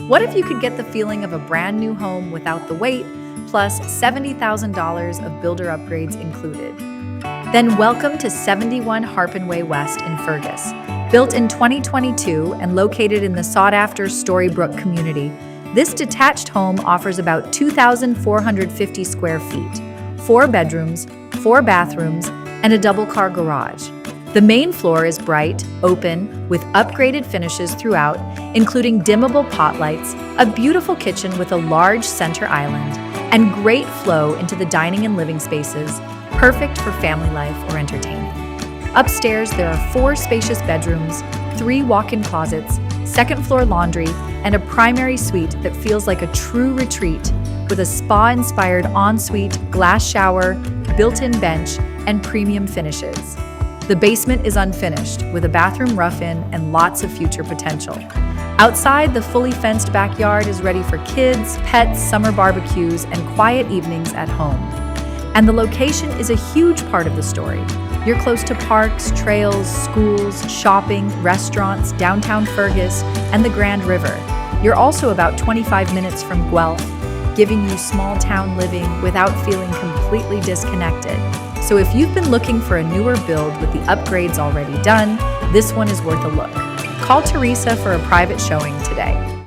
What if you could get the feeling of a brand new home without the wait, plus $70,000 of builder upgrades included? Then welcome to 71 Harpin Way West in Fergus. Built in 2022 and located in the sought-after Storybrook community, this detached home offers about 2,450 square feet, 4 bedrooms, 4 bathrooms, and a double-car garage. The main floor is bright, open, with upgraded finishes throughout, including dimmable pot lights, a beautiful kitchen with a large center island, and great flow into the dining and living spaces, perfect for family life or entertaining. Upstairs, there are 4 spacious bedrooms, 3 walk-in closets, second-floor laundry, and a primary suite that feels like a true retreat, with a spa-inspired ensuite, glass shower, built-in bench, and premium finishes. The basement is unfinished, with a bathroom rough-in and lots of future potential. Outside, the fully fenced backyard is ready for kids, pets, summer barbecues, and quiet evenings at home. And the location is a huge part of the story. You're close to parks, trails, schools, shopping, restaurants, downtown Fergus, and the Grand River. You're also about 25 minutes from Guelph, giving you small-town living without feeling completely disconnected. So if you've been looking for a newer build with the upgrades already done, this one is worth a look. Call Teresa for a private showing today.